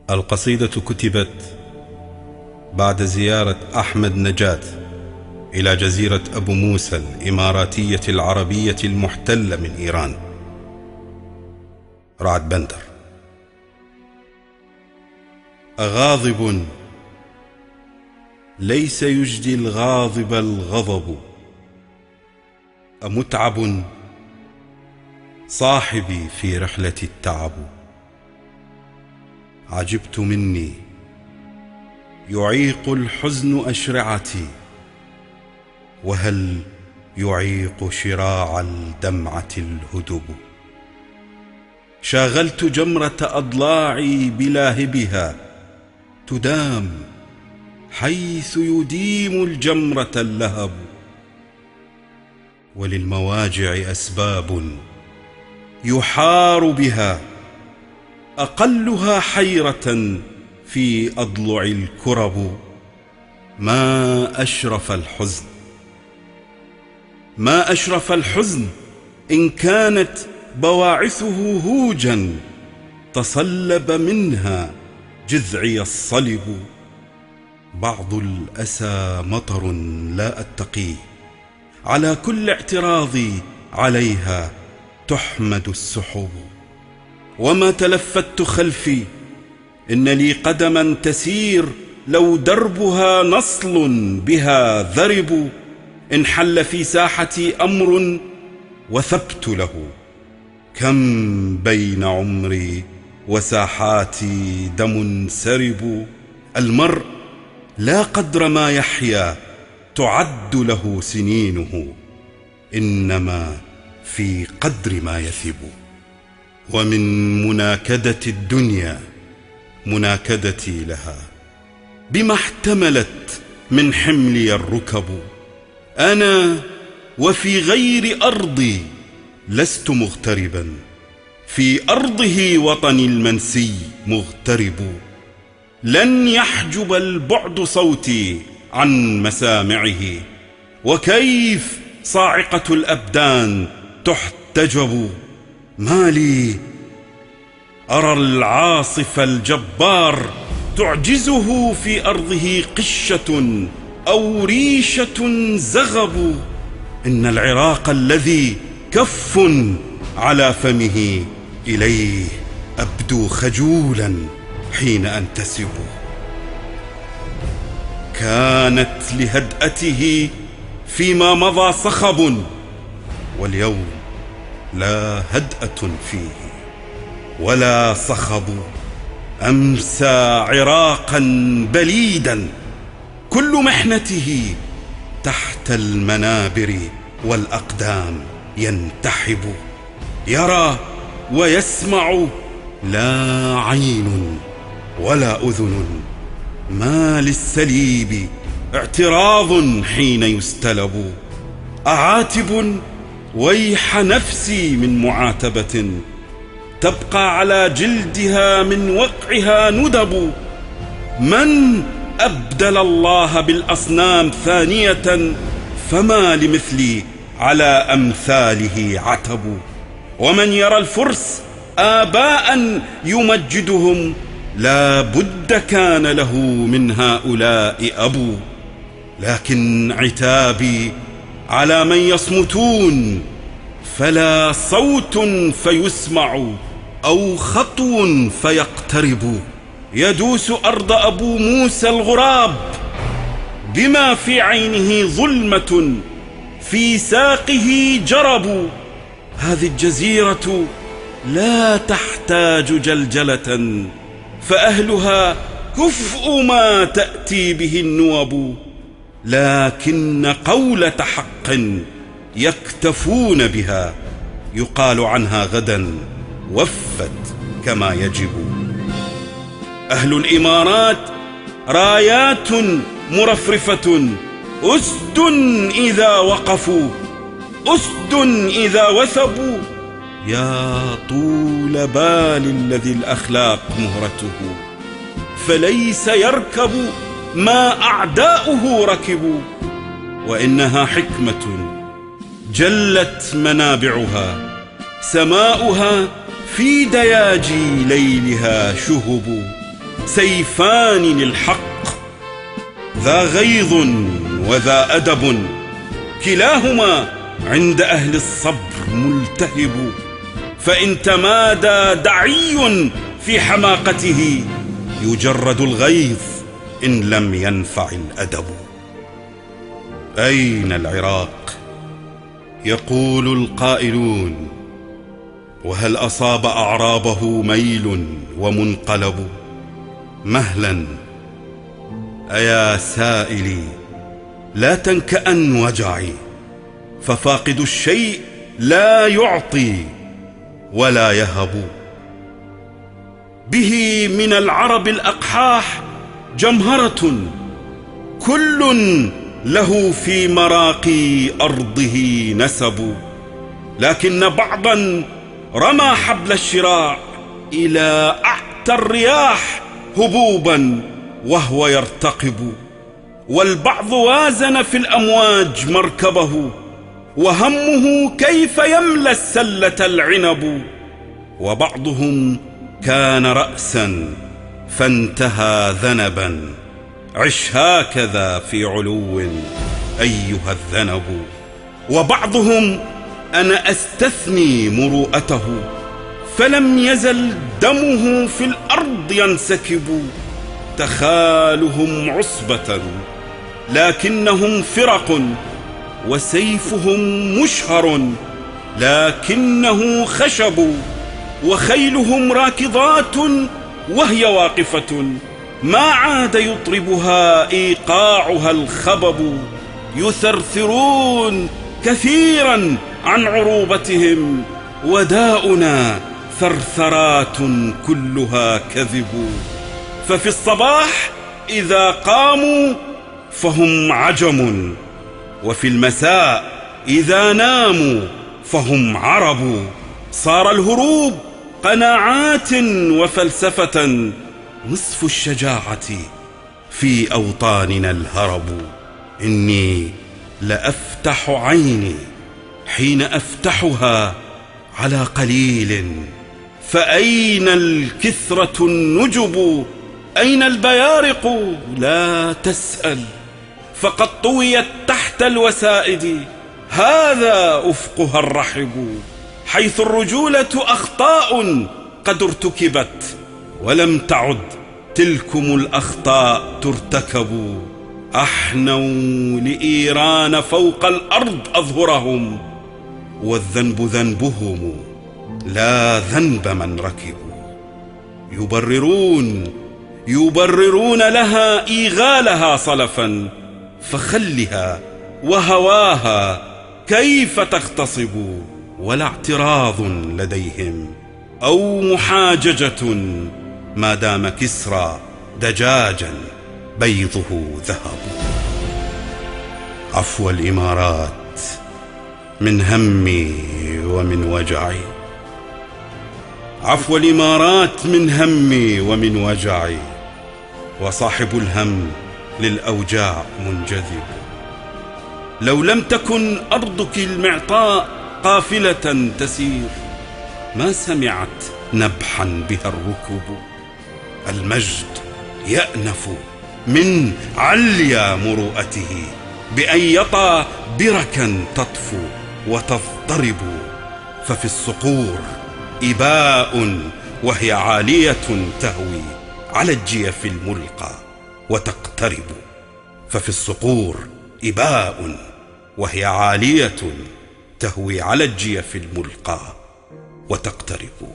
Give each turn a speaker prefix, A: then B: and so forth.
A: القصيدة كتبت بعد زيارة أحمد نجاد إلى جزيرة أبو موسى الإماراتية العربية المحتلة من إيران. رعد بندر. أغاضب ليس يجدي الغاضب الغضب، أمتعب صاحبي في رحلة التعب. عجبت مني يعيق الحزن أشرعتي، وهل يعيق شراع الدمعة الهدب. شاغلت جمرة أضلاعي بلاهبها تدام حيث يديم الجمرة اللهب. وللمواجع أسباب يحار بها، أقلها حيرة في أضلع الكرب. ما أشرف الحزن، ما أشرف الحزن إن كانت بواعثه هوجا تصلب منها جذعي الصلب. بعض الأسى مطر لا أتقيه، على كل اعتراضي عليها تحمد السحب. وما تلفت خلفي إن لي قدما تسير لو دربها نصل بها ذرب. إن حل في ساحتي أمر وثبت له، كم بين عمري وساحاتي دم سرب. المرء لا قدر ما يحيا تعد له سنينه، إنما في قدر ما يثب. ومن مناكدة الدنيا مناكدتي لها، بما احتملت من حملي الركب. أنا وفي غير أرضي لست مغتربا، في أرضه وطني المنسي مغترب. لن يحجب البعد صوتي عن مسامعه، وكيف صاعقة الأبدان تحتجب. ما لي أرى العاصف الجبار تعجزه في أرضه قشة أو ريشة زغب. إن العراق الذي كف على فمه إليه أبدو خجولا حين أنتسب. كانت لهدأته فيما مضى صخب، واليوم لا هدأة فيه ولا صخب. أمسى عراقا بليدا كل محنته تحت المنابر والأقدام ينتحب. يرى ويسمع لا عين ولا أذن، ما للسليب اعتراض حين يستلب. أعاتب ويح نفسي من معاتبة، تبقى على جلدها من وقعها ندب. من أبدل الله بالأصنام ثانية، فما لمثلي على أمثاله عتب. ومن يرى الفرس آباء يمجدهم، لا بد كان له من هؤلاء أبو. لكن عتابي على من يصمتون، فلا صوت فيسمع أو خطو فيقترب. يدوس أرض أبو موسى الغراب، بما في عينه ظلمة في ساقه جرب. هذه الجزيرة لا تحتاج جلجلة، فأهلها كفء ما تأتي به النوب. لكن قولة حق يكتفون بها، يقال عنها غدا وفت كما يجب. أهل الإمارات رايات مرفرفة، أسد إذا وقفوا، أسد إذا وثبوا. يا طول بال الذي الأخلاق مهرته، فليس يركب ما أعداؤه ركبوا. وإنها حكمة جلت منابعها، سماؤها في دياجي ليلها شهب. سيفان للحق، ذا غيظ وذا أدب، كلاهما عند أهل الصبر ملتهب. فإن تمادى دعي في حماقته يجرد الغيظ إن لم ينفع الأدب. أين العراق؟ يقول القائلون، وهل أصاب أعرابه ميل ومنقلب؟ مهلا أيا سائلي، لا تنكأن وجعي، ففاقد الشيء لا يعطي ولا يهب. به من العرب الأقحاح جمهرة، كل له في مراقي أرضه نسب. لكن بعضا رمى حبل الشراع إلى أعتى الرياح هبوبا وهو يرتقب، والبعض وازن في الأمواج مركبه، وهمه كيف يملى السلة العنب. وبعضهم كان رأسا فانتهى ذنبا، عش هكذا في علو أيها الذنب. وبعضهم أنا أستثني مروءته، فلم يزل دمه في الأرض ينسكب. تخالهم عصبة لكنهم فرق، وسيفهم مشهر لكنه خشب. وخيلهم راكضات وهي واقفة، ما عاد يطربها إيقاعها الخبب. يثرثرون كثيرا عن عروبتهم، وداؤنا ثرثرات كلها كذب. ففي الصباح إذا قاموا فهم عجم، وفي المساء إذا ناموا فهم عرب. صار الهروب قناعات وفلسفة، نصف الشجاعة في أوطاننا الهرب. إني لأفتح عيني حين أفتحها على قليل، فأين الكثرة النجب؟ أين البيارق؟ لا تسأل، فقد طويت تحت الوسائد، هذا أفقها الرحب. حيث الرجولة أخطاء قد ارتكبت، ولم تعد تلكم الأخطاء ترتكب. أحنوا لإيران فوق الأرض أظهرهم، والذنب ذنبهم لا ذنب من ركبوا. يبررون لها إيغالها صلفا، فخلها وهواها كيف تغتصب. ولا اعتراض لديهم أو محاججة، ما دام كسرى دجاجا بيضه ذهب. عفو الإمارات من همي ومن وجعي، عفو الإمارات من همي ومن وجعي. وصاحب الهم للأوجاع منجذب. لو لم تكن أرضك المعطاء قافلة تسير، ما سمعت نبحا بها الركب. المجد يأنف من عليا مروءته، بأن يطى بركا تطفو وتضطرب. ففي الصقور إباء وهي عالية تهوي على الجيف الملقى وتقترب. ففي الصقور إباء وهي عالية تهوي على الجيف الملقى وتقترب.